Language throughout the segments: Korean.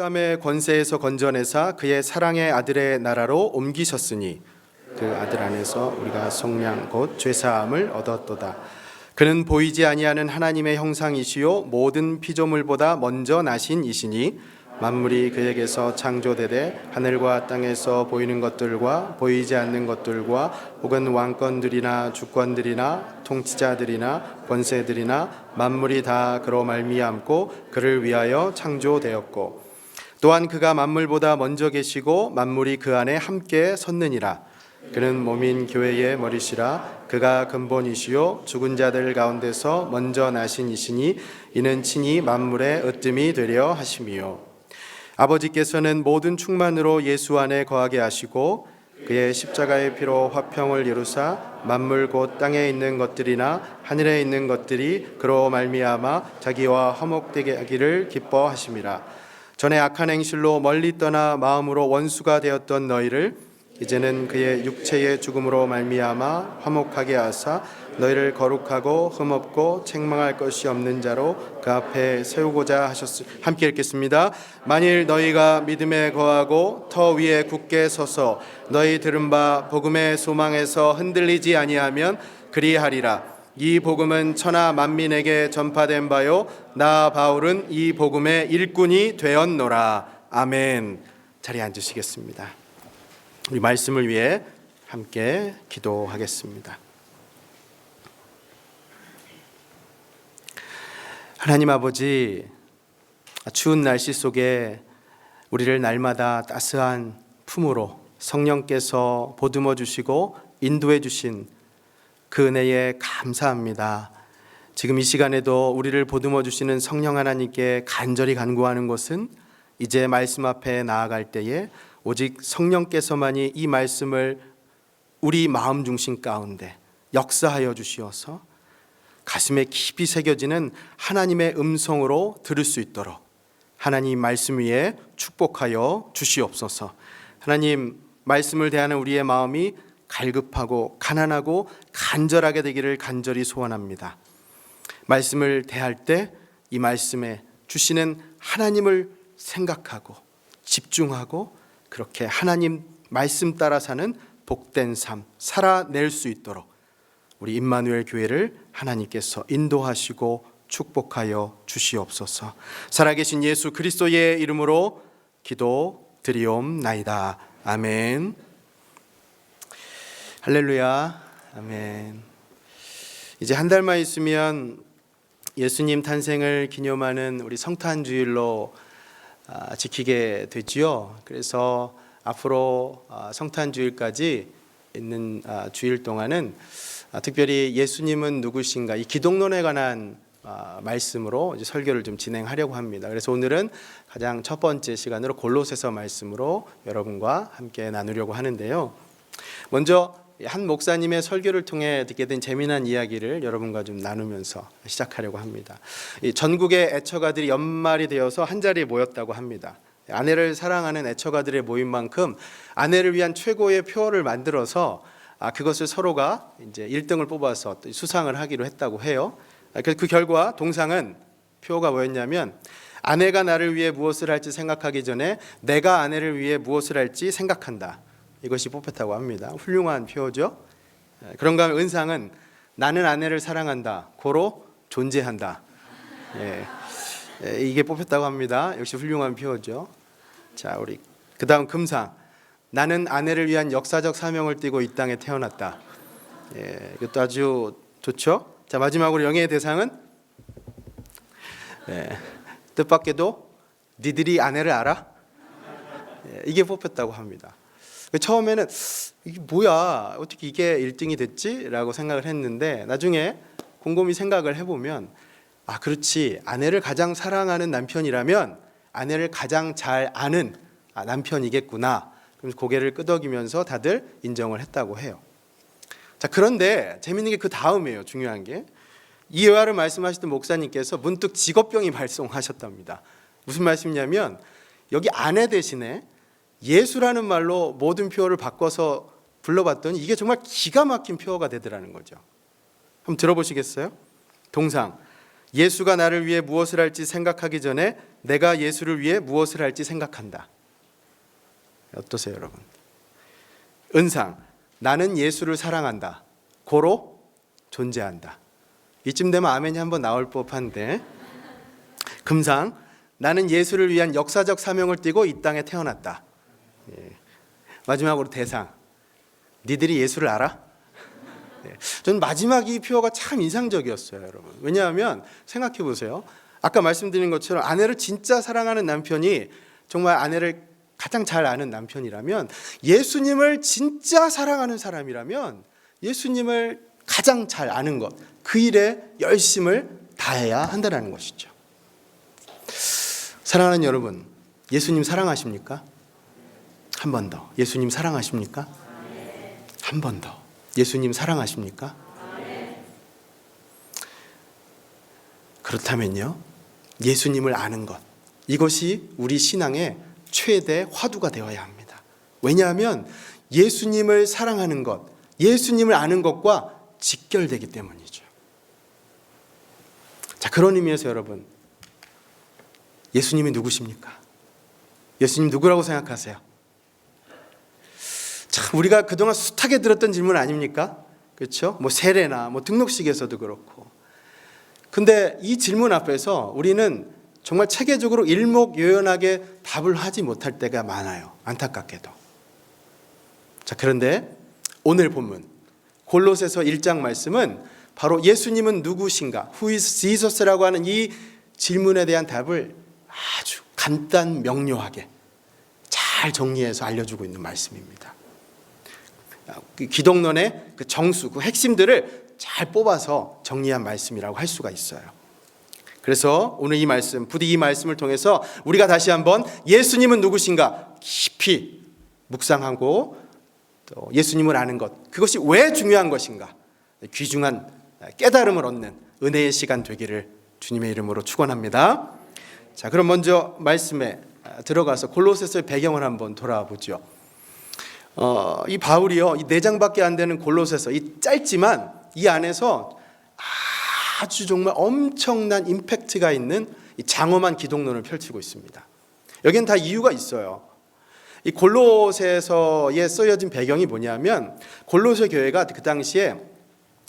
사함의 권세에서 건져내사 그의 사랑의 아들의 나라로 옮기셨으니 그 아들 안에서 우리가 속량 곧 죄사함을 얻었도다. 그는 보이지 아니하는 하나님의 형상이시요 모든 피조물보다 먼저 나신 이시니 만물이 그에게서 창조되되 하늘과 땅에서 보이는 것들과 보이지 않는 것들과 혹은 왕권들이나 주권들이나 통치자들이나 권세들이나 만물이 다 그로 말미암고 그를 위하여 창조되었고 또한 그가 만물보다 먼저 계시고 만물이 그 안에 함께 섰느니라. 그는 몸인 교회의 머리시라. 그가 근본이시요 죽은 자들 가운데서 먼저 나신 이시니 이는 친히 만물의 으뜸이 되려 하심이요 아버지께서는 모든 충만으로 예수 안에 거하게 하시고 그의 십자가의 피로 화평을 이루사 만물 곧 땅에 있는 것들이나 하늘에 있는 것들이 그로 말미암아 자기와 화목되게 하기를 기뻐하심이라. 전에 악한 행실로 멀리 떠나 마음으로 원수가 되었던 너희를 이제는 그의 육체의 죽음으로 말미암아 화목하게 하사 너희를 거룩하고 흠없고 책망할 것이 없는 자로 그 앞에 세우고자 하셨으. 함께 읽겠습니다. 만일 너희가 믿음에 거하고 터 위에 굳게 서서 너희 들은 바 복음의 소망에서 흔들리지 아니하면 그리하리라. 이 복음은 천하 만민에게 전파된 바요 나 바울은 이 복음의 일꾼이 되었노라. 아멘. 자리에 앉으시겠습니다. 우리 말씀을 위해 함께 기도하겠습니다. 하나님 아버지, 추운 날씨 속에 우리를 날마다 따스한 품으로 성령께서 보듬어 주시고 인도해 주신 그 은혜에 감사합니다. 지금 이 시간에도 우리를 보듬어 주시는 성령 하나님께 간절히 간구하는 것은 이제 말씀 앞에 나아갈 때에 오직 성령께서만이 이 말씀을 우리 마음 중심 가운데 역사하여 주시어서 가슴에 깊이 새겨지는 하나님의 음성으로 들을 수 있도록 하나님 말씀 위에 축복하여 주시옵소서. 하나님 말씀을 대하는 우리의 마음이 갈급하고 가난하고 간절하게 되기를 간절히 소원합니다. 말씀을 대할 때 이 말씀에 주시는 하나님을 생각하고 집중하고 그렇게 하나님 말씀 따라 사는 복된 삶 살아낼 수 있도록 우리 임마누엘 교회를 하나님께서 인도하시고 축복하여 주시옵소서. 살아계신 예수 그리스도의 이름으로 기도드리옵나이다. 아멘. 할렐루야. 아멘. 이제 한 달만 있으면 예수님 탄생을 기념하는 우리 성탄주일로 지키게 되지요. 그래서 앞으로 성탄주일까지 있는 주일 동안은 특별히 예수님은 누구신가 이 기독론에 관한 말씀으로 이제 설교를 좀 진행하려고 합니다. 그래서 오늘은 가장 첫 번째 시간으로 골로새서 말씀으로 여러분과 함께 나누려고 하는데요. 먼저 한 목사님의 설교를 통해 듣게 된 재미난 이야기를 여러분과 좀 나누면서 시작하려고 합니다. 전국의 애처가들이 연말이 되어서 한자리에 모였다고 합니다. 아내를 사랑하는 애처가들의 모임만큼 아내를 위한 최고의 표어를 만들어서 그것을 서로가 이제 1등을 뽑아서 수상을 하기로 했다고 해요. 그 결과 동상은 표어가 뭐였냐면 아내가 나를 위해 무엇을 할지 생각하기 전에 내가 아내를 위해 무엇을 할지 생각한다. 이것이 뽑혔다고 합니다. 훌륭한 표어죠. 그런가 하면 은상은 나는 아내를 사랑한다. 고로 존재한다. 이게 뽑혔다고 합니다. 역시 훌륭한 표어죠. 자, 우리 그다음 금상 나는 아내를 위한 역사적 사명을 띠고 이 땅에 태어났다. 이것도 아주 좋죠. 자, 마지막으로 영예의 대상은 뜻밖에도 니들이 아내를 알아? 이게 뽑혔다고 합니다. 처음에는 이게 뭐야 어떻게 이게 1등이 됐지? 라고 생각을 했는데 나중에 곰곰이 생각을 해보면 그렇지 아내를 가장 사랑하는 남편이라면 아내를 가장 잘 아는 남편이겠구나. 그래서 고개를 끄덕이면서 다들 인정을 했다고 해요. 자, 그런데 재밌는 게 그 다음이에요. 중요한 게 이 예화를 말씀하시던 목사님께서 문득 직업병이 발송하셨답니다. 무슨 말씀이냐면 여기 아내 대신에 예수라는 말로 모든 표어를 바꿔서 불러봤더니 이게 정말 기가 막힌 표어가 되더라는 거죠. 한번 들어보시겠어요? 동상 예수가 나를 위해 무엇을 할지 생각하기 전에 내가 예수를 위해 무엇을 할지 생각한다. 어떠세요, 여러분? 은상, 나는 예수를 사랑한다. 고로 존재한다. 이쯤 되면 아멘이 한번 나올 법한데, 금상, 나는 예수를 위한 역사적 사명을 띠고 이 땅에 태어났다. 마지막으로 대상, 니들이 예수를 알아? 저는 마지막 이 표어가 참 인상적이었어요, 여러분. 왜냐하면 생각해 보세요. 아까 말씀드린 것처럼 아내를 진짜 사랑하는 남편이 정말 아내를 가장 잘 아는 남편이라면, 예수님을 진짜 사랑하는 사람이라면 예수님을 가장 잘 아는 것, 그 일에 열심을 다해야 한다는 것이죠. 사랑하는 여러분, 예수님 사랑하십니까? 한 번 더. 예수님 사랑하십니까? 한 번 더. 예수님 사랑하십니까? 그렇다면요, 예수님을 아는 것, 이것이 우리 신앙의 최대 화두가 되어야 합니다. 왜냐하면 예수님을 사랑하는 것, 예수님을 아는 것과 직결되기 때문이죠. 자, 그런 의미에서 여러분, 예수님이 누구십니까? 예수님 누구라고 생각하세요? 참 우리가 그동안 숱하게 들었던 질문 아닙니까? 그렇죠? 뭐 세례나 뭐 등록식에서도 그렇고. 근데 이 질문 앞에서 우리는 정말 체계적으로 일목요연하게 답을 하지 못할 때가 많아요. 안타깝게도. 자, 그런데 오늘 본문 골로새서 1장 말씀은 바로 예수님은 누구신가? Who is Jesus라고 하는 이 질문에 대한 답을 아주 간단 명료하게 잘 정리해서 알려주고 있는 말씀입니다. 기독론의 그 정수, 그 핵심들을 잘 뽑아서 정리한 말씀이라고 할 수가 있어요. 그래서 오늘 이 말씀, 부디 이 말씀을 통해서 우리가 다시 한번 예수님은 누구신가 깊이 묵상하고, 또 예수님을 아는 것, 그것이 왜 중요한 것인가, 귀중한 깨달음을 얻는 은혜의 시간 되기를 주님의 이름으로 축원합니다. 자, 그럼 먼저 말씀에 들어가서 골로새서의 배경을 한번 돌아보죠. 이 바울이요, 이 4장밖에 안 되는 골로새서, 이 짧지만 이 안에서 아주 정말 엄청난 임팩트가 있는 이 장엄한 기독론을 펼치고 있습니다. 여기는 다 이유가 있어요. 이 골로새서에 쓰여진 배경이 뭐냐면, 골로새 교회가 그 당시에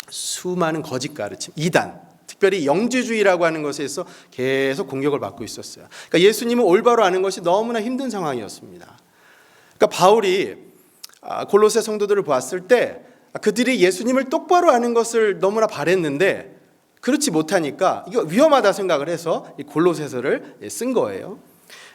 수많은 거짓 가르침, 이단, 특별히 영지주의라고 하는 것에서 계속 공격을 받고 있었어요. 그러니까 예수님을 올바로 아는 것이 너무나 힘든 상황이었습니다. 그러니까 바울이 골로새 성도들을 보았을 때 그들이 예수님을 똑바로 아는 것을 너무나 바랬는데 그렇지 못하니까 이거 위험하다 생각을 해서 이 골로새서를 쓴 거예요.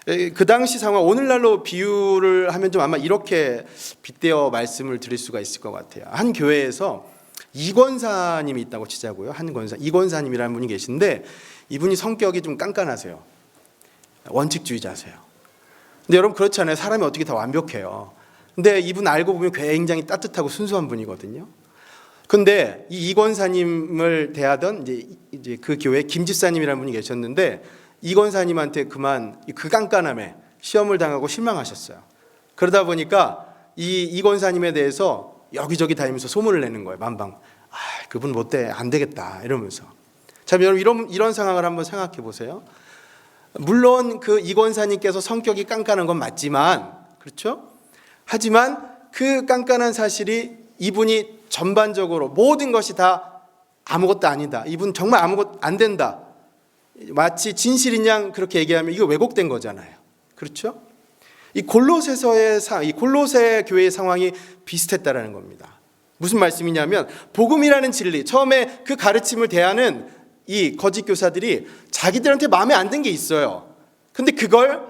그 당시 상황, 오늘날로 비유를 하면 좀 아마 이렇게 빗대어 말씀을 드릴 수가 있을 것 같아요. 한 교회에서 이권사님이 있다고 치자고요. 한 권사, 이권사님이라는 분이 계신데 이분이 성격이 좀 깐깐하세요. 원칙주의자세요. 근데 여러분 그렇잖아요. 사람이 어떻게 다 완벽해요. 근데 이분 알고 보면 굉장히 따뜻하고 순수한 분이거든요. 근데 이 이권사님을 대하던 이제 그 교회 김집사님이라는 분이 계셨는데, 이권사님한테 그 깐깐함에 시험을 당하고 실망하셨어요. 그러다 보니까 이 이권사님에 대해서 여기저기 다니면서 소문을 내는 거예요. 만방. 그분 못돼, 안 되겠다 이러면서. 자, 여러분 이런 상황을 한번 생각해 보세요. 물론 그 이권사님께서 성격이 깐깐한 건 맞지만, 그렇죠? 하지만 그 깐깐한 사실이 이분이 전반적으로 모든 것이 다 아무것도 아니다, 이분 정말 아무것도 안 된다, 마치 진실인 양 그렇게 얘기하면 이거 왜곡된 거잖아요. 그렇죠? 이 골로새 교회의 상황이 비슷했다라는 겁니다. 무슨 말씀이냐면, 복음이라는 진리, 처음에 그 가르침을 대하는 이 거짓 교사들이 자기들한테 마음에 안 든 게 있어요. 근데 그걸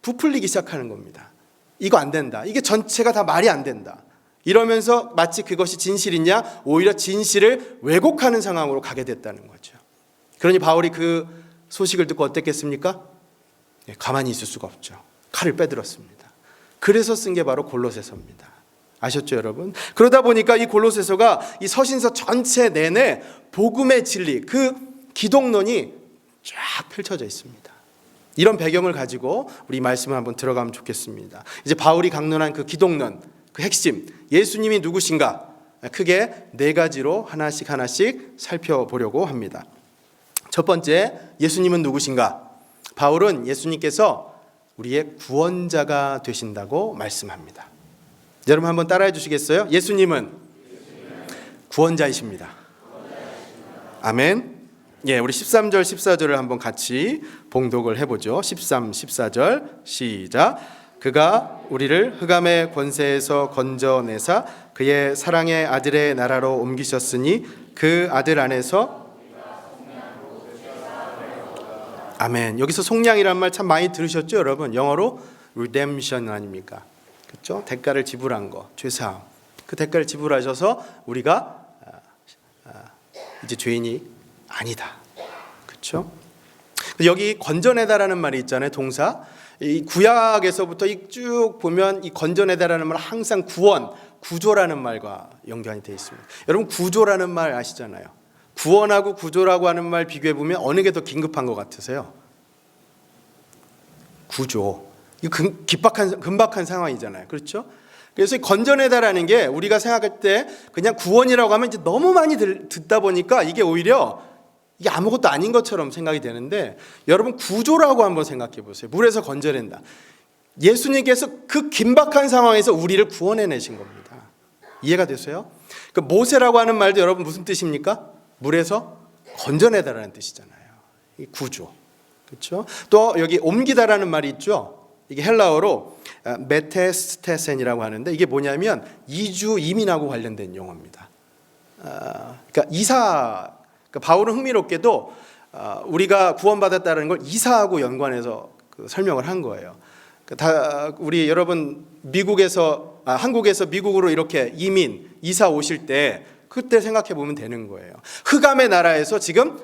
부풀리기 시작하는 겁니다. 이거 안 된다, 이게 전체가 다 말이 안 된다, 이러면서 마치 그것이 진실이냐, 오히려 진실을 왜곡하는 상황으로 가게 됐다는 거죠. 그러니 바울이 그 소식을 듣고 어땠겠습니까? 가만히 있을 수가 없죠. 칼을 빼들었습니다. 그래서 쓴 게 바로 골로새서입니다. 아셨죠, 여러분? 그러다 보니까 이 골로새서가 이 서신서 전체 내내 복음의 진리, 그 기독론이 쫙 펼쳐져 있습니다. 이런 배경을 가지고 우리 말씀을 한번 들어가면 좋겠습니다. 이제 바울이 강론한 그 기독론, 그 핵심, 예수님이 누구신가, 크게 4가지로 하나씩 살펴보려고 합니다. 첫 번째, 예수님은 누구신가? 바울은 예수님께서 우리의 구원자가 되신다고 말씀합니다. 여러분 한번 따라해 주시겠어요? 예수님은 구원자이십니다. 아멘. 예, 우리 13절 14절을 한번 같이 봉독을 해보죠. 13, 14절 시작. 그가 우리를 흑암의 권세에서 건져내사 그의 사랑의 아들의 나라로 옮기셨으니 그 아들 안에서 아멘. 여기서 속량이란 말 참 많이 들으셨죠, 여러분? 영어로 redemption 아닙니까? 그렇죠? 대가를 지불한 거, 죄사함. 그 대가를 지불하셔서 우리가 이제 죄인이 아니다. 그렇죠? 여기 건져내다라는 말이 있잖아요, 동사. 이 구약에서부터 쭉 보면 이 건져내다라는 말은 항상 구원, 구조라는 말과 연관이 되어 있습니다. 여러분 구조라는 말 아시잖아요. 구원하고 구조라고 하는 말 비교해 보면 어느 게 더 긴급한 것 같으세요? 구조. 이거 긴박한 상황이잖아요. 그렇죠? 그래서 건져내다라는 게 우리가 생각할 때 그냥 구원이라고 하면 이제 너무 많이 듣다 보니까 이게 오히려 이게 아무것도 아닌 것처럼 생각이 되는데, 여러분 구조라고 한번 생각해 보세요. 물에서 건져낸다. 예수님께서 그 긴박한 상황에서 우리를 구원해내신 겁니다. 이해가 되세요? 그 모세라고 하는 말도 여러분 무슨 뜻입니까? 물에서 건져내다라는 뜻이잖아요. 이 구조. 그렇죠? 또 여기 옮기다라는 말이 있죠. 이게 헬라어로 메테스테센이라고 하는데 이게 뭐냐면 이주 이민하고 관련된 용어입니다. 그러니까 그러니까 바울은 흥미롭게도 우리가 구원받았다는 걸 이사하고 연관해서 설명을 한 거예요. 우리 여러분 한국에서 미국으로 이렇게 이사 오실 때 그때 생각해 보면 되는 거예요. 흑암의 나라에서 지금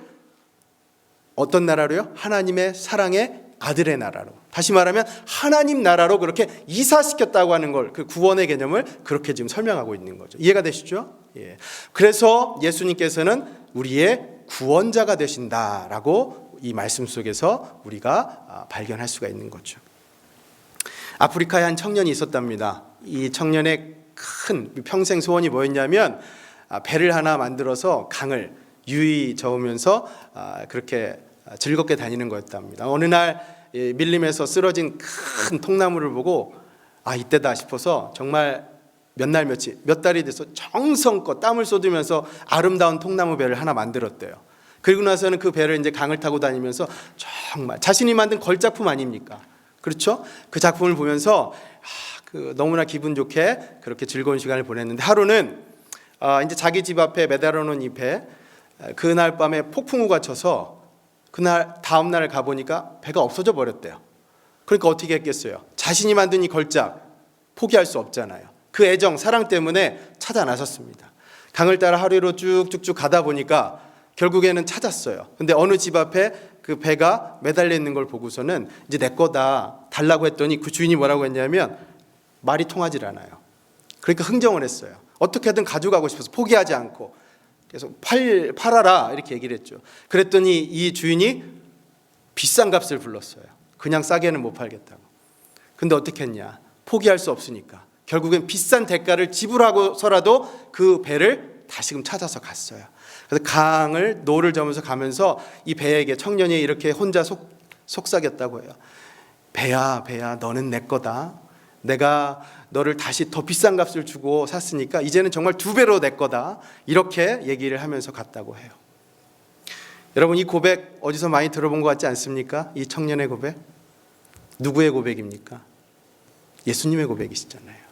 어떤 나라로요? 하나님의 사랑의 아들의 나라로. 다시 말하면 하나님 나라로 그렇게 이사시켰다고 하는 걸, 그 구원의 개념을 그렇게 지금 설명하고 있는 거죠. 이해가 되시죠? 예. 그래서 예수님께서는 우리의 구원자가 되신다라고 이 말씀 속에서 우리가 발견할 수가 있는 거죠. 아프리카에 한 청년이 있었답니다. 이 청년의 큰 평생 소원이 뭐였냐면 배를 하나 만들어서 강을 유유히 저으면서 그렇게 즐겁게 다니는 거였답니다. 어느 날 밀림에서 쓰러진 큰 통나무를 보고 이때다 싶어서 정말 몇 달이 돼서 정성껏 땀을 쏟으면서 아름다운 통나무 배를 하나 만들었대요. 그리고 나서는 그 배를 이제 강을 타고 다니면서 정말 자신이 만든 걸작품 아닙니까? 그렇죠? 그 작품을 보면서 너무나 기분 좋게 그렇게 즐거운 시간을 보냈는데, 하루는 이제 자기 집 앞에 매달아 놓은 이 배, 그날 밤에 폭풍우가 쳐서 그날 다음 날 가보니까 배가 없어져 버렸대요. 그러니까 어떻게 했겠어요? 자신이 만든 이 걸작 포기할 수 없잖아요. 그 애정, 사랑 때문에 찾아 나섰습니다. 강을 따라 하루로 쭉쭉쭉 가다 보니까 결국에는 찾았어요. 근데 어느 집 앞에 그 배가 매달려 있는 걸 보고서는 이제 내 거다 달라고 했더니 그 주인이 뭐라고 했냐면 말이 통하질 않아요. 그러니까 흥정을 했어요. 어떻게든 가져가고 싶어서 포기하지 않고 그래서 팔아라 이렇게 얘기를 했죠. 그랬더니 이 주인이 비싼 값을 불렀어요. 그냥 싸게는 못 팔겠다고. 근데 어떻게 했냐? 포기할 수 없으니까 결국엔 비싼 대가를 지불하고서라도 그 배를 다시금 찾아서 갔어요. 그래서 강을 노를 저으면서 가면서 이 배에게, 청년이 이렇게 혼자 속삭였다고 해요. 배야 너는 내 거다. 내가 너를 다시 더 비싼 값을 주고 샀으니까 이제는 정말 2배로 내 거다. 이렇게 얘기를 하면서 갔다고 해요. 여러분 이 고백 어디서 많이 들어본 것 같지 않습니까? 이 청년의 고백. 누구의 고백입니까? 예수님의 고백이시잖아요.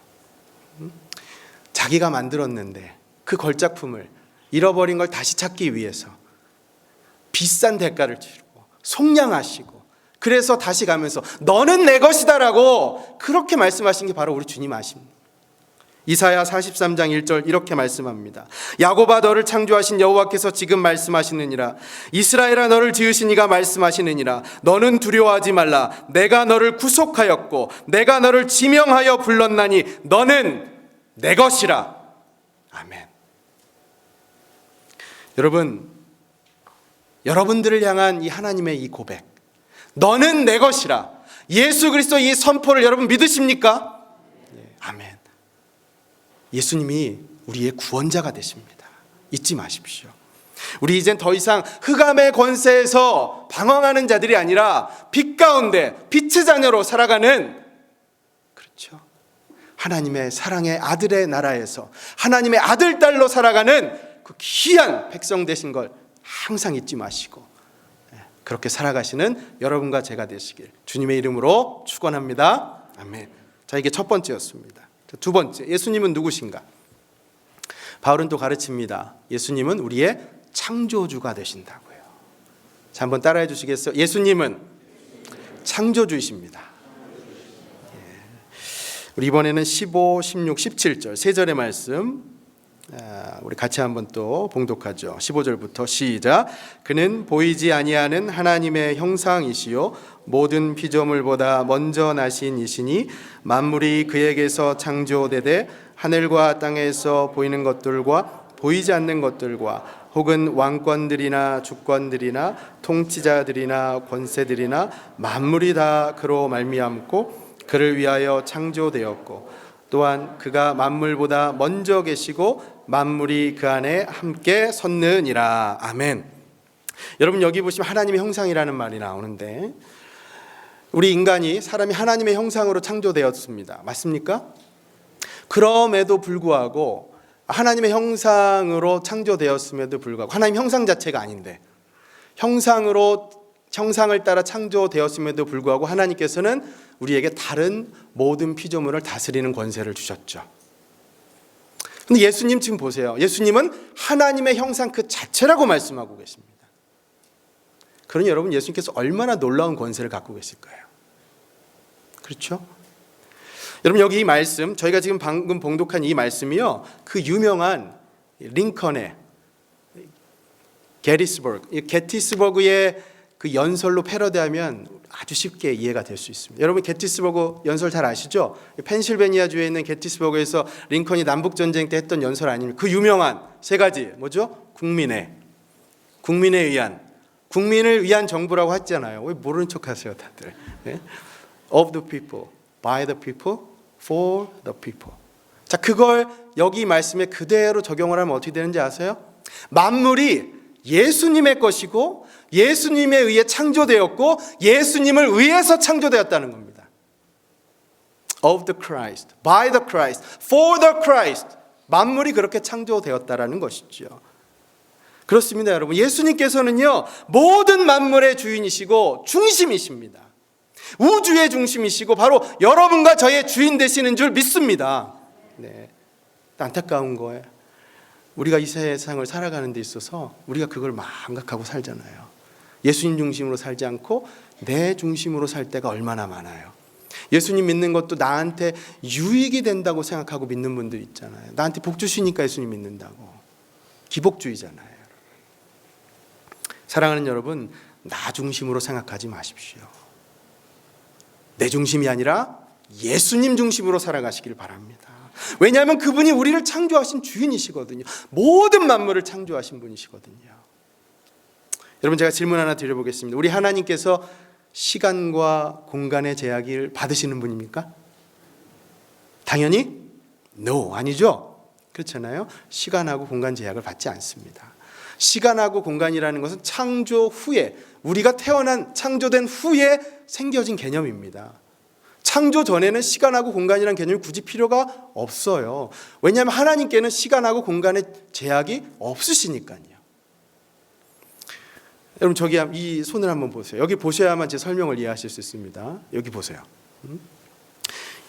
자기가 만들었는데 그 걸작품을 잃어버린 걸 다시 찾기 위해서 비싼 대가를 치르고 속량하시고, 그래서 다시 가면서 너는 내 것이다라고 그렇게 말씀하신 게 바로 우리 주님 아십니다. 이사야 43장 1절 이렇게 말씀합니다. 야곱아 너를 창조하신 여호와께서 지금 말씀하시느니라. 이스라엘아 너를 지으신 이가 말씀하시느니라. 너는 두려워하지 말라. 내가 너를 구속하였고 내가 너를 지명하여 불렀나니 너는 내 것이라. 아멘. 여러분들을 향한 이 하나님의 이 고백, 너는 내 것이라, 예수 그리스도 이 선포를 여러분 믿으십니까? 네, 아멘. 예수님이 우리의 구원자가 되십니다. 잊지 마십시오. 우리 이젠 더 이상 흑암의 권세에서 방황하는 자들이 아니라 빛 가운데 빛의 자녀로 살아가는, 그렇죠, 하나님의 사랑의 아들의 나라에서 하나님의 아들 딸로 살아가는 그 귀한 백성 되신 걸 항상 잊지 마시고 그렇게 살아가시는 여러분과 제가 되시길 주님의 이름으로 축원합니다. 아멘. 자, 이게 첫 번째였습니다. 두 번째, 예수님은 누구신가? 바울은 또 가르칩니다. 예수님은 우리의 창조주가 되신다고요. 자, 한번 따라해 주시겠어요? 예수님은 창조주이십니다. 우리 이번에는 15, 16, 17절 세 절의 말씀 우리 같이 한번 또 봉독하죠. 15절부터 시작. 그는 보이지 아니하는 하나님의 형상이시요 모든 피조물보다 먼저 나신 이시니 만물이 그에게서 창조되되 하늘과 땅에서 보이는 것들과 보이지 않는 것들과 혹은 왕권들이나 주권들이나 통치자들이나 권세들이나 만물이 다 그로 말미암고 그를 위하여 창조되었고 또한 그가 만물보다 먼저 계시고 만물이 그 안에 함께 섰느니라. 아멘. 여러분, 여기 보시면 하나님의 형상이라는 말이 나오는데 우리 인간이, 사람이 하나님의 형상으로 창조되었습니다. 맞습니까? 그럼에도 불구하고 하나님의 형상으로 창조되었음에도 불구하고 하나님 형상 자체가 아닌데 형상을 따라 창조되었음에도 불구하고 하나님께서는 우리에게 다른 모든 피조물을 다스리는 권세를 주셨죠. 근데 예수님 지금 보세요. 예수님은 하나님의 형상 그 자체라고 말씀하고 계십니다. 그러니 여러분, 예수님께서 얼마나 놀라운 권세를 갖고 계실까요? 그렇죠? 여러분, 여기 이 말씀, 저희가 지금 방금 봉독한 이 말씀이요, 그 유명한 링컨의 게티스버그의 그 연설로 패러디하면 아주 쉽게 이해가 될 수 있습니다. 여러분, 게티스버그 연설 잘 아시죠? 펜실베니아주에 있는 게티스버그에서 링컨이 남북전쟁 때 했던 연설 아닙니까? 그 유명한 세 가지, 뭐죠? 국민을 위한 정부라고 했잖아요. 왜 모르는 척 하세요, 다들? 네? Of the people, by the people, for the people. 자, 그걸 여기 말씀에 그대로 적용을 하면 어떻게 되는지 아세요? 만물이 예수님의 것이고 예수님에 의해 창조되었고 예수님을 위해서 창조되었다는 겁니다. Of the Christ, by the Christ, for the Christ. 만물이 그렇게 창조되었다라는 것이죠. 그렇습니다, 여러분. 예수님께서는요, 모든 만물의 주인이시고 중심이십니다. 우주의 중심이시고 바로 여러분과 저의 주인 되시는 줄 믿습니다. 네. 안타까운 거예요. 우리가 이 세상을 살아가는 데 있어서 우리가 그걸 망각하고 살잖아요. 예수님 중심으로 살지 않고 내 중심으로 살 때가 얼마나 많아요. 예수님 믿는 것도 나한테 유익이 된다고 생각하고 믿는 분들 있잖아요. 나한테 복 주시니까 예수님 믿는다고. 기복주의잖아요. 사랑하는 여러분, 나 중심으로 생각하지 마십시오. 내 중심이 아니라 예수님 중심으로 살아가시길 바랍니다. 왜냐하면 그분이 우리를 창조하신 주인이시거든요. 모든 만물을 창조하신 분이시거든요. 여러분, 제가 질문 하나 드려보겠습니다. 우리 하나님께서 시간과 공간의 제약을 받으시는 분입니까? 당연히 no, 아니죠. 그렇잖아요. 시간하고 공간 제약을 받지 않습니다. 시간하고 공간이라는 것은 창조 후에, 우리가 창조된 후에 생겨진 개념입니다. 창조 전에는 시간하고 공간이라는 개념이 굳이 필요가 없어요. 왜냐하면 하나님께는 시간하고 공간의 제약이 없으시니까요. 여러분, 저기 이 손을 한번 보세요. 여기 보셔야만 제 설명을 이해하실 수 있습니다. 여기 보세요.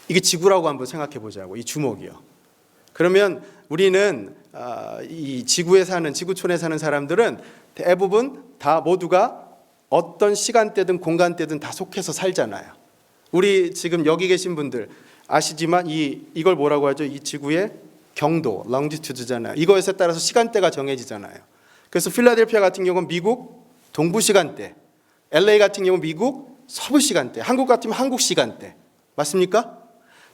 이게 지구라고 한번 생각해 보자고. 이 주먹이요. 그러면 우리는 이 지구촌에 사는 사람들은 대부분 다 모두가 어떤 시간대든 공간대든 다 속해서 살잖아요. 우리 지금 여기 계신 분들 아시지만 이걸 뭐라고 하죠? 이 지구의 경도, 롱지튜드잖아요. 이거에 따라서 시간대가 정해지잖아요. 그래서 필라델피아 같은 경우는 미국 동부 시간대, LA 같은 경우 미국 서부 시간대, 한국 같으면 한국 시간대. 맞습니까?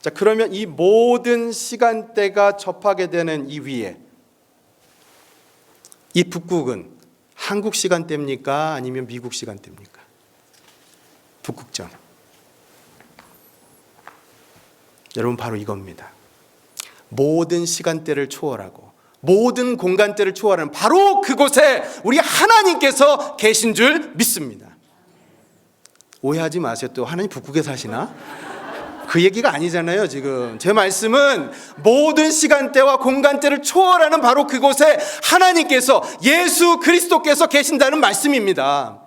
자, 그러면 이 모든 시간대가 접하게 되는 이 위에 이 북극은 한국 시간대입니까? 아니면 미국 시간대입니까? 북극점. 여러분, 바로 이겁니다. 모든 시간대를 초월하고 모든 공간대를 초월하는 바로 그곳에 우리 하나님께서 계신 줄 믿습니다. 오해하지 마세요. 또 하나님 북극에 사시나? 그 얘기가 아니잖아요. 지금 제 말씀은 모든 시간대와 공간대를 초월하는 바로 그곳에 하나님께서, 예수 그리스도께서 계신다는 말씀입니다.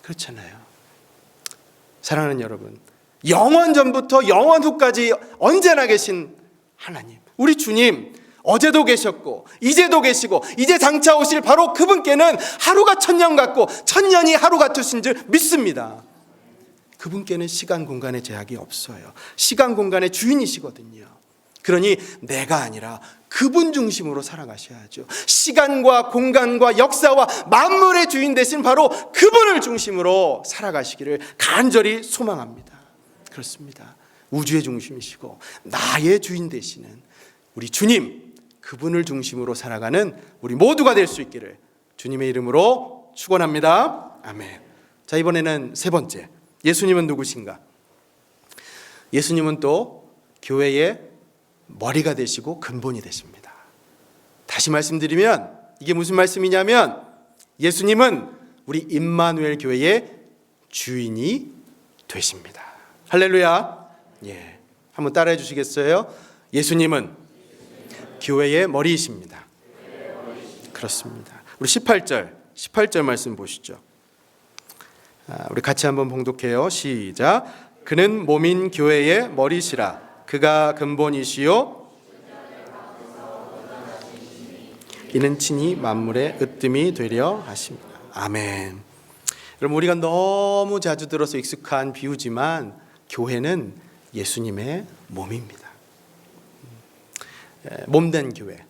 그렇잖아요. 사랑하는 여러분, 영원 전부터 영원 후까지 언제나 계신 하나님, 우리 주님, 어제도 계셨고 이제도 계시고 이제 장차 오실 바로 그분께는 하루가 천년 같고 천년이 하루 같으신 줄 믿습니다. 그분께는 시간 공간의 제약이 없어요. 시간 공간의 주인이시거든요. 그러니 내가 아니라 그분 중심으로 살아가셔야죠. 시간과 공간과 역사와 만물의 주인 되신 바로 그분을 중심으로 살아가시기를 간절히 소망합니다. 그렇습니다. 우주의 중심이시고 나의 주인 되시는 우리 주님, 그분을 중심으로 살아가는 우리 모두가 될 수 있기를 주님의 이름으로 축원합니다. 아멘. 자, 이번에는 세 번째, 예수님은 누구신가? 예수님은 또 교회의 머리가 되시고 근본이 되십니다. 다시 말씀드리면 이게 무슨 말씀이냐면, 예수님은 우리 임마누엘 교회의 주인이 되십니다. 할렐루야. 예, 한번 따라해 주시겠어요? 예수님은 교회의 머리이십니다. 그렇습니다. 우리 18절 말씀 보시죠. 우리 같이 한번 봉독해요. 시작. 그는 몸인 교회의 머리시라. 그가 근본이시요 이는 친히 만물의 으뜸이 되려 하십니다. 아멘. 여러분, 우리가 너무 자주 들어서 익숙한 비유지만 교회는 예수님의 몸입니다. 몸된 교회.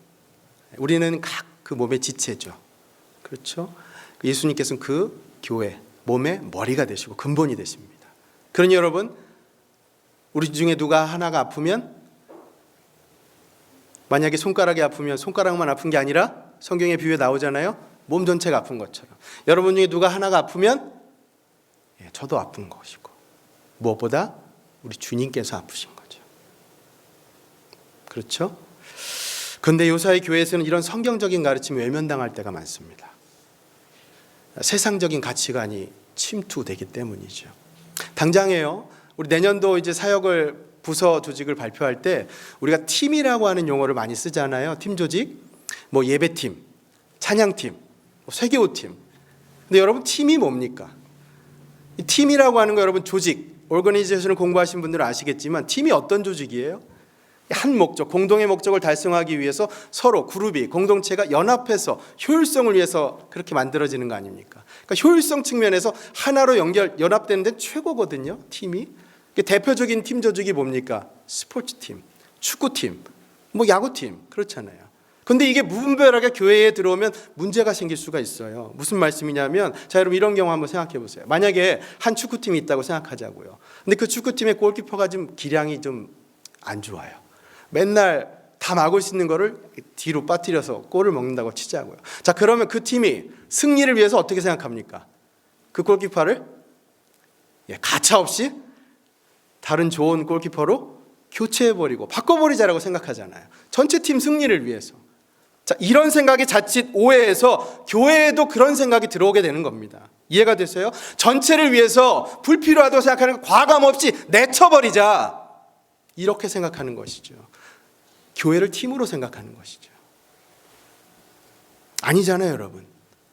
우리는 각 그 몸의 지체죠. 그렇죠? 예수님께서는 그 교회, 몸의 머리가 되시고 근본이 되십니다. 그러니 여러분, 우리 중에 누가 하나가 아프면, 만약에 손가락이 아프면 손가락만 아픈 게 아니라 성경의 비유에 나오잖아요. 몸 전체가 아픈 것처럼. 여러분 중에 누가 하나가 아프면 저도 아픈 것이고, 무엇보다 우리 주님께서 아프신 거죠. 그렇죠? 그런데 요사이 교회에서는 이런 성경적인 가르침이 외면당할 때가 많습니다. 세상적인 가치관이 침투되기 때문이죠. 당장에요, 우리 내년도 이제 사역을, 부서 조직을 발표할 때 우리가 팀이라고 하는 용어를 많이 쓰잖아요. 팀 조직, 뭐 예배팀, 찬양팀, 세계호팀. 근데 여러분, 팀이 뭡니까? 이 팀이라고 하는 거, 여러분, 조직, 오르거니제이션을 공부하신 분들은 아시겠지만 팀이 어떤 조직이에요? 한 목적, 공동의 목적을 달성하기 위해서 서로 그룹이, 공동체가 연합해서 효율성을 위해서 그렇게 만들어지는 거 아닙니까? 그러니까 효율성 측면에서 하나로 연합되는 데는 최고거든요, 팀이. 대표적인 팀 조직이 뭡니까? 스포츠팀, 축구팀, 뭐 야구팀, 그렇잖아요. 그런데 이게 무분별하게 교회에 들어오면 문제가 생길 수가 있어요. 무슨 말씀이냐면, 자, 여러분, 이런 경우 한번 생각해 보세요. 만약에 한 축구팀이 있다고 생각하자고요. 근데 그 축구팀의 골키퍼가 좀 기량이 좀 안 좋아요. 맨날 다 막을 수 있는 거를 뒤로 빠뜨려서 골을 먹는다고 치자고요. 자, 그러면 그 팀이 승리를 위해서 어떻게 생각합니까? 그 골키퍼를 가차없이 다른 좋은 골키퍼로 교체해버리고 바꿔버리자라고 생각하잖아요. 전체 팀 승리를 위해서. 자, 이런 생각이 자칫 오해해서 교회에도 그런 생각이 들어오게 되는 겁니다. 이해가 되세요? 전체를 위해서 불필요하다고 생각하는 거 과감 없이 내쳐버리자, 이렇게 생각하는 것이죠. 교회를 팀으로 생각하는 것이죠. 아니잖아요, 여러분.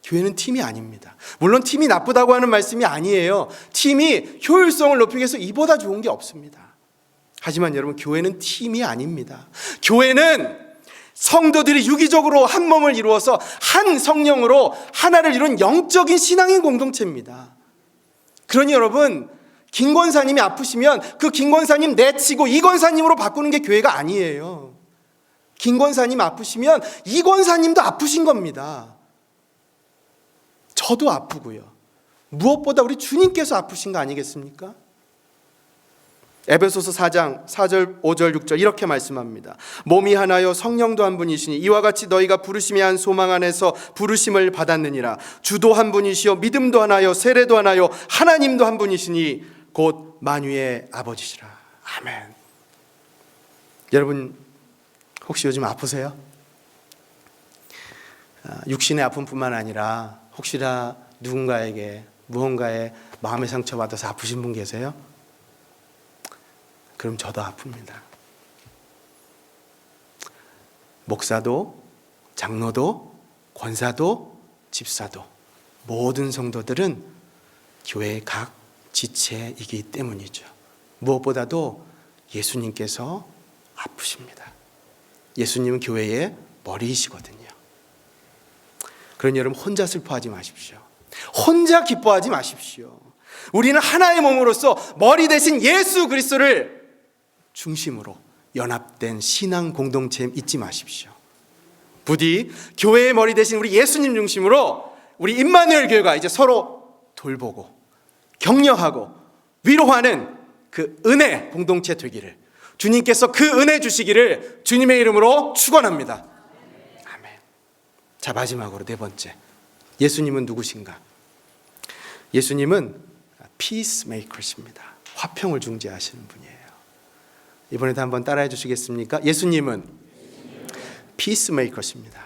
교회는 팀이 아닙니다. 물론 팀이 나쁘다고 하는 말씀이 아니에요. 팀이 효율성을 높이기 위해서 이보다 좋은 게 없습니다. 하지만 여러분, 교회는 팀이 아닙니다. 교회는 성도들이 유기적으로 한 몸을 이루어서 한 성령으로 하나를 이룬 영적인 신앙인 공동체입니다. 그러니 여러분, 김 권사님이 아프시면 그 김 권사님 내치고 이 권사님으로 바꾸는 게 교회가 아니에요. 김 권사님 아프시면 이 권사님도 아프신 겁니다. 저도 아프고요. 무엇보다 우리 주님께서 아프신 거 아니겠습니까? 에베소서 4장 4절 5절 6절 이렇게 말씀합니다. 몸이 하나요 성령도 한 분이시니 이와 같이 너희가 부르심의 한 소망 안에서 부르심을 받았느니라. 주도 한 분이시요 믿음도 하나요 세례도 하나요 하나님도 한 분이시니 곧 만유의 아버지시라. 아멘. 여러분, 혹시 요즘 아프세요? 육신의 아픔뿐만 아니라 혹시나 누군가에게 무언가에 마음의 상처받아서 아프신 분 계세요? 그럼 저도 아픕니다. 목사도, 장로도, 권사도, 집사도 모든 성도들은 교회의 각 지체이기 때문이죠. 무엇보다도 예수님께서 아프십니다. 예수님은 교회의 머리이시거든요. 그러니 여러분 혼자 슬퍼하지 마십시오. 혼자 기뻐하지 마십시오. 우리는 하나의 몸으로서 머리 대신 예수 그리스도를 중심으로 연합된 신앙 공동체 잊지 마십시오. 부디 교회의 머리 대신 우리 예수님 중심으로 우리 임마누엘 교회가 이제 서로 돌보고 격려하고 위로하는 그 은혜 공동체 되기를 주님께서 그 은혜 주시기를 주님의 이름으로 축원합니다. 아멘. 자, 마지막으로 네 번째, 예수님은 누구신가? 예수님은 피스메이커십니다. 화평을 중재하시는 분이에요. 이번에도 한번 따라해 주시겠습니까? 예수님은 피스메이커십니다.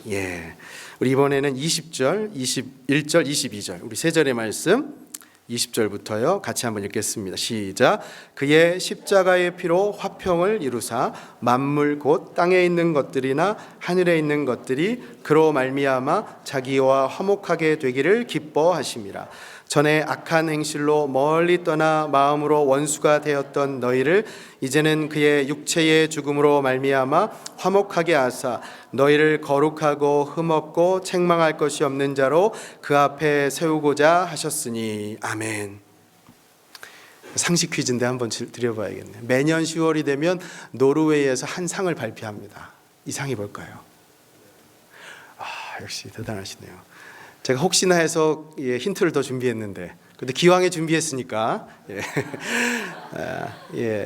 예, 우리 이번에는 20절, 21절, 22절 우리 세 절의 말씀 20절부터요 같이 한번 읽겠습니다. 시작. 그의 십자가의 피로 화평을 이루사 만물 곧 땅에 있는 것들이나 하늘에 있는 것들이 그로 말미암아 자기와 화목하게 되기를 기뻐하심이라. 전에 악한 행실로 멀리 떠나 마음으로 원수가 되었던 너희를 이제는 그의 육체의 죽음으로 말미암아 화목하게 하사 너희를 거룩하고 흠없고 책망할 것이 없는 자로 그 앞에 세우고자 하셨으니. 아멘. 상식 퀴즈인데 한번 드려봐야겠네요. 매년 10월이 되면 노르웨이에서 한 상을 발표합니다. 이 상이 뭘까요? 역시 대단하시네요. 제가 혹시나 해서 힌트를 더 준비했는데, 근데 기왕에 준비했으니까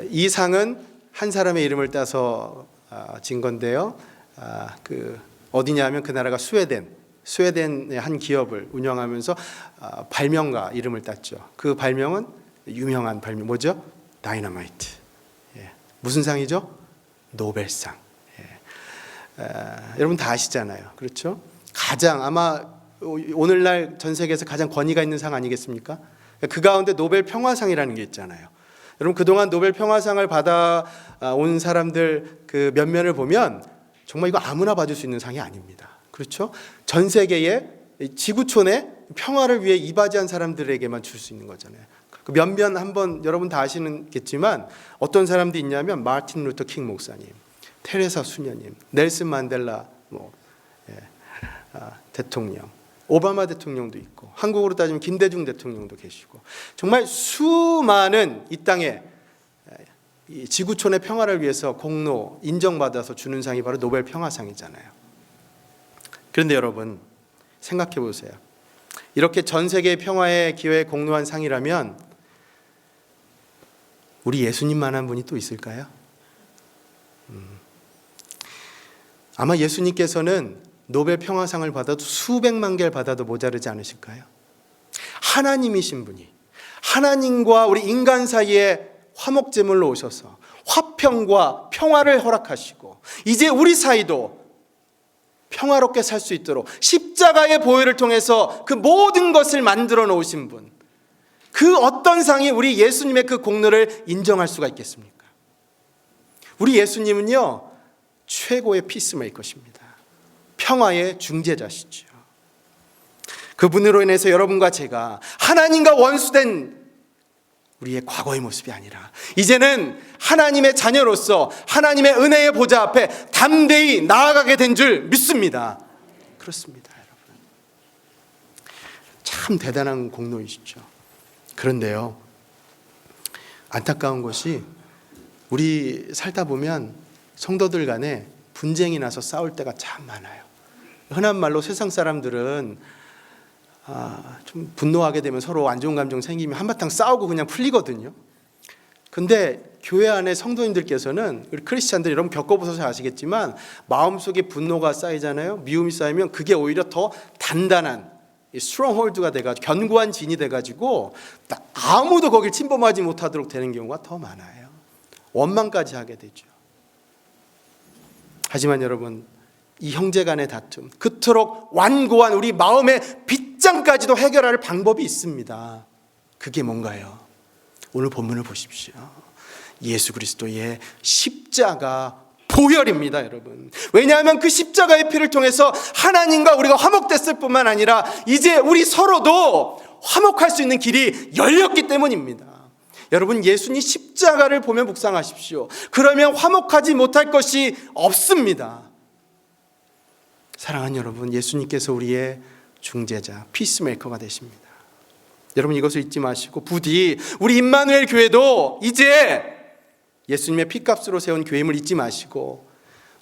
이 상은 한 사람의 이름을 따서 진 건데요. 그 어디냐면 그 나라가 스웨덴의 한 기업을 운영하면서 발명가 이름을 땄죠. 그 발명은 유명한 발명 뭐죠? 다이너마이트. 무슨 상이죠? 노벨상. 여러분 다 아시잖아요. 그렇죠? 가장 아마 오늘날 전 세계에서 가장 권위가 있는 상 아니겠습니까? 그 가운데 노벨 평화상이라는 게 있잖아요. 여러분 그동안 노벨 평화상을 받아온 사람들 그 면면을 보면 정말 이거 아무나 받을 수 있는 상이 아닙니다. 그렇죠? 전 세계의 지구촌의 평화를 위해 이바지한 사람들에게만 줄 수 있는 거잖아요. 그 면면 한번 여러분 다 아시겠지만 어떤 사람들이 있냐면 마틴 루터 킹 목사님, 테레사 수녀님, 넬슨 만델라 대통령, 오바마 대통령도 있고 한국으로 따지면 김대중 대통령도 계시고 정말 수많은 이 땅에 이 지구촌의 평화를 위해서 공로 인정받아서 주는 상이 바로 노벨 평화상이잖아요. 그런데 여러분 생각해 보세요. 이렇게 전 세계의 평화의 기회에 공로한 상이라면 우리 예수님만한 분이 또 있을까요? 아마 예수님께서는 노벨 평화상을 받아도 수백만 개를 받아도 모자르지 않으실까요? 하나님이신 분이 하나님과 우리 인간 사이에 화목제물로 오셔서 화평과 평화를 허락하시고 이제 우리 사이도 평화롭게 살 수 있도록 십자가의 보혈을 통해서 그 모든 것을 만들어 놓으신 분, 그 어떤 상이 우리 예수님의 그 공로를 인정할 수가 있겠습니까? 우리 예수님은요 최고의 피스메이커십니다. 평화의 중재자시죠. 그분으로 인해서 여러분과 제가 하나님과 원수된 우리의 과거의 모습이 아니라 이제는 하나님의 자녀로서 하나님의 은혜의 보좌 앞에 담대히 나아가게 된 줄 믿습니다. 그렇습니다, 여러분. 참 대단한 공로이시죠. 그런데요, 안타까운 것이 우리 살다 보면 성도들 간에 분쟁이 나서 싸울 때가 참 많아요. 흔한 말로 세상 사람들은 좀 분노하게 되면 서로 안 좋은 감정 생기면 한바탕 싸우고 그냥 풀리거든요. 근데 교회 안에 성도님들께서는 우리 크리스찬들 여러분 겪어보셔서 아시겠지만 마음속에 분노가 쌓이잖아요. 미움이 쌓이면 그게 오히려 더 단단한 스트롱홀드가 돼가지고 견고한 진이 돼가지고 아무도 거길 침범하지 못하도록 되는 경우가 더 많아요. 원망까지 하게 되죠. 하지만 여러분 이 형제 간의 다툼, 그토록 완고한 우리 마음의 빗장까지도 해결할 방법이 있습니다. 그게 뭔가요? 오늘 본문을 보십시오. 예수 그리스도의 십자가 보혈입니다, 여러분. 왜냐하면 그 십자가의 피를 통해서 하나님과 우리가 화목됐을 뿐만 아니라 이제 우리 서로도 화목할 수 있는 길이 열렸기 때문입니다. 여러분, 예수님 십자가를 보며 묵상하십시오. 그러면 화목하지 못할 것이 없습니다. 사랑하는 여러분, 예수님께서 우리의 중재자, 피스메이커가 되십니다. 여러분, 이것을 잊지 마시고 부디 우리 임마누엘 교회도 이제 예수님의 피값으로 세운 교회임을 잊지 마시고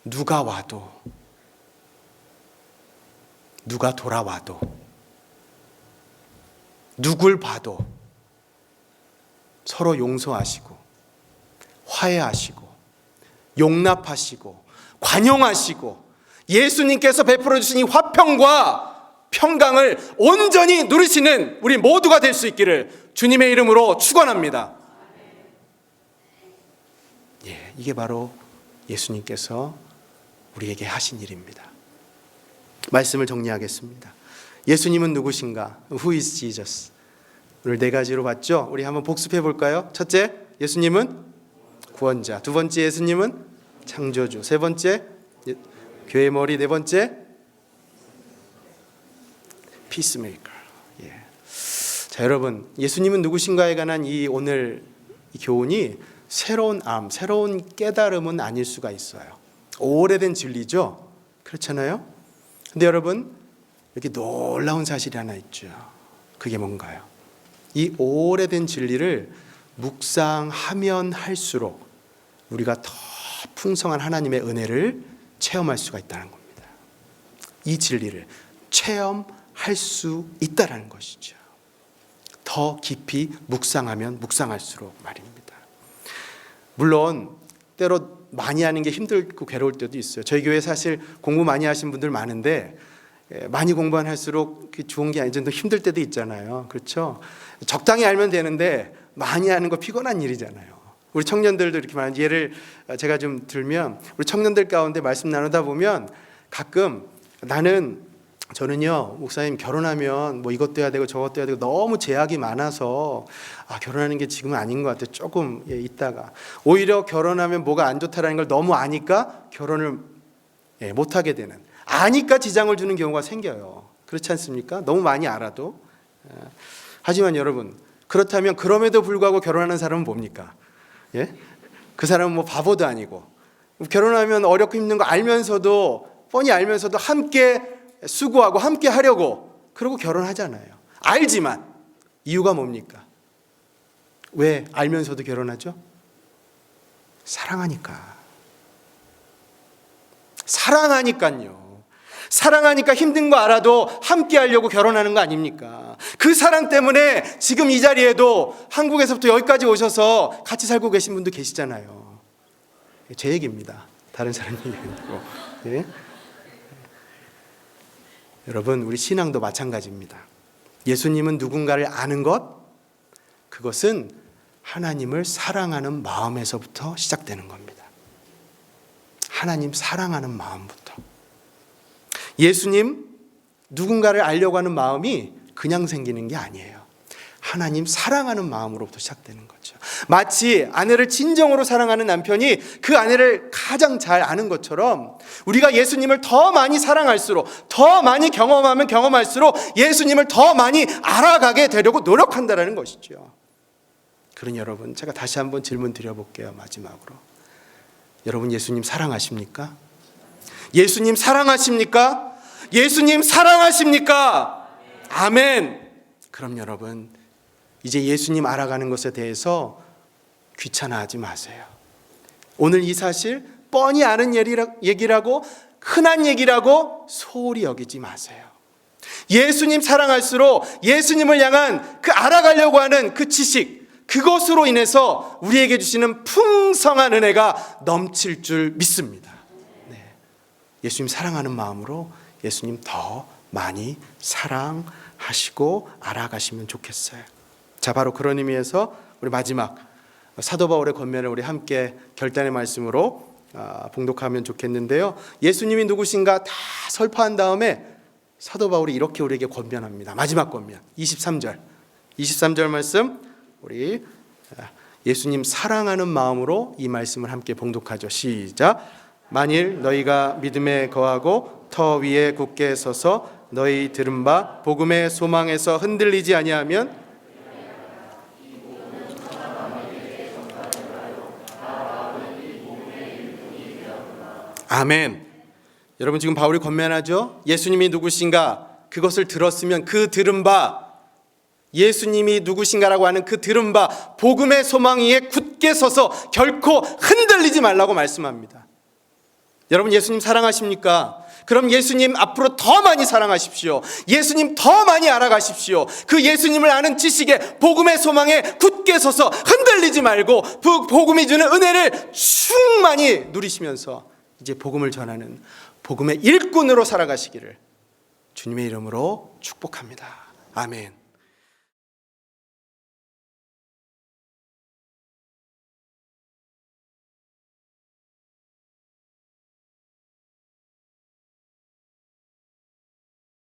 누가 와도, 누가 돌아와도, 누굴 봐도 서로 용서하시고 화해하시고 용납하시고 관용하시고 예수님께서 베풀어 주신 이 화평과 평강을 온전히 누리시는 우리 모두가 될 수 있기를 주님의 이름으로 축원합니다. 이게 바로 예수님께서 우리에게 하신 일입니다. 말씀을 정리하겠습니다. 예수님은 누구신가? Who is Jesus? 오늘 네 가지로 봤죠? 우리 한번 복습해 볼까요? 첫째, 예수님은 구원자. 두 번째, 예수님은 창조주. 세 번째, 교회 머리. 네 번째, 피스메이커. 자, 여러분, 예수님은 누구신가에 관한 이 오늘 이 교훈이 새로운 새로운 깨달음은 아닐 수가 있어요. 오래된 진리죠. 그렇잖아요. 근데 여러분, 여기 놀라운 사실이 하나 있죠. 그게 뭔가요? 이 오래된 진리를 묵상하면 할수록 우리가 더 풍성한 하나님의 은혜를 체험할 수가 있다는 겁니다. 이 진리를 체험할 수 있다는 것이죠. 더 깊이 묵상하면 묵상할수록 말입니다. 물론 때로 많이 하는 게 힘들고 괴로울 때도 있어요. 저희 교회 사실 공부 많이 하신 분들 많은데 많이 공부만 할수록 좋은 게 아니죠. 힘들 때도 있잖아요. 그렇죠? 적당히 알면 되는데 많이 하는 거 피곤한 일이잖아요. 우리 청년들도 이렇게 말하는 예를 제가 좀 들면 우리 청년들 가운데 말씀 나누다 보면 가끔 저는요 목사님 결혼하면 뭐 이것도 해야 되고 저것도 해야 되고 너무 제약이 많아서 결혼하는 게 지금은 아닌 것 같아요. 조금 있다가 오히려 결혼하면 뭐가 안 좋다라는 걸 너무 아니까 결혼을 못하게 되는, 아니까 지장을 주는 경우가 생겨요. 그렇지 않습니까? 너무 많이 알아도. 하지만 여러분, 그렇다면 그럼에도 불구하고 결혼하는 사람은 뭡니까? 그 사람은 뭐 바보도 아니고 결혼하면 어렵고 힘든 거 알면서도 뻔히 알면서도 함께 수고하고 함께 하려고 그러고 결혼하잖아요. 알지만 이유가 뭡니까? 왜 알면서도 결혼하죠? 사랑하니까요. 사랑하니까 힘든 거 알아도 함께 하려고 결혼하는 거 아닙니까? 그 사랑 때문에 지금 이 자리에도 한국에서부터 여기까지 오셔서 같이 살고 계신 분도 계시잖아요. 제 얘기입니다. 다른 사람 얘기 아니고. 네? 여러분, 우리 신앙도 마찬가지입니다. 예수님은 누군가를 아는 것, 그것은 하나님을 사랑하는 마음에서부터 시작되는 겁니다. 하나님 사랑하는 마음부터. 예수님 누군가를 알려고 하는 마음이 그냥 생기는 게 아니에요. 하나님 사랑하는 마음으로부터 시작되는 거죠. 마치 아내를 진정으로 사랑하는 남편이 그 아내를 가장 잘 아는 것처럼 우리가 예수님을 더 많이 사랑할수록, 더 많이 경험하면 경험할수록 예수님을 더 많이 알아가게 되려고 노력한다는 것이죠. 그러니 여러분, 제가 다시 한번 질문 드려볼게요. 마지막으로, 여러분 예수님 사랑하십니까? 예수님 사랑하십니까? 예수님 사랑하십니까? 아멘. 그럼 여러분, 이제 예수님 알아가는 것에 대해서 귀찮아하지 마세요. 오늘 이 사실 뻔히 아는 얘기라고, 흔한 얘기라고 소홀히 여기지 마세요. 예수님 사랑할수록 예수님을 향한 그 알아가려고 하는 그 지식, 그것으로 인해서 우리에게 주시는 풍성한 은혜가 넘칠 줄 믿습니다. 예수님 사랑하는 마음으로 예수님 더 많이 사랑하시고 알아가시면 좋겠어요. 자, 바로 그런 의미에서 우리 마지막 사도 바울의 권면을 우리 함께 결단의 말씀으로 봉독하면 좋겠는데요. 예수님이 누구신가 다 설파한 다음에 사도 바울이 이렇게 우리에게 권면합니다. 마지막 권면 23절 말씀, 우리 예수님 사랑하는 마음으로 이 말씀을 함께 봉독하죠. 시작. 만일 너희가 믿음에 거하고 터 위에 굳게 서서 너희 들은 바 복음의 소망에서 흔들리지 아니하면 아멘. 여러분 지금 바울이 권면하죠. 예수님이 누구신가 그것을 들었으면 그 들은 바, 예수님이 누구신가라고 하는 그 들은 바 복음의 소망 위에 굳게 서서 결코 흔들리지 말라고 말씀합니다. 여러분 예수님 사랑하십니까? 그럼 예수님 앞으로 더 많이 사랑하십시오. 예수님 더 많이 알아가십시오. 그 예수님을 아는 지식에 복음의 소망에 굳게 서서 흔들리지 말고 복음이 주는 은혜를 충만히 누리시면서 이제 복음을 전하는 복음의 일꾼으로 살아가시기를 주님의 이름으로 축복합니다. 아멘.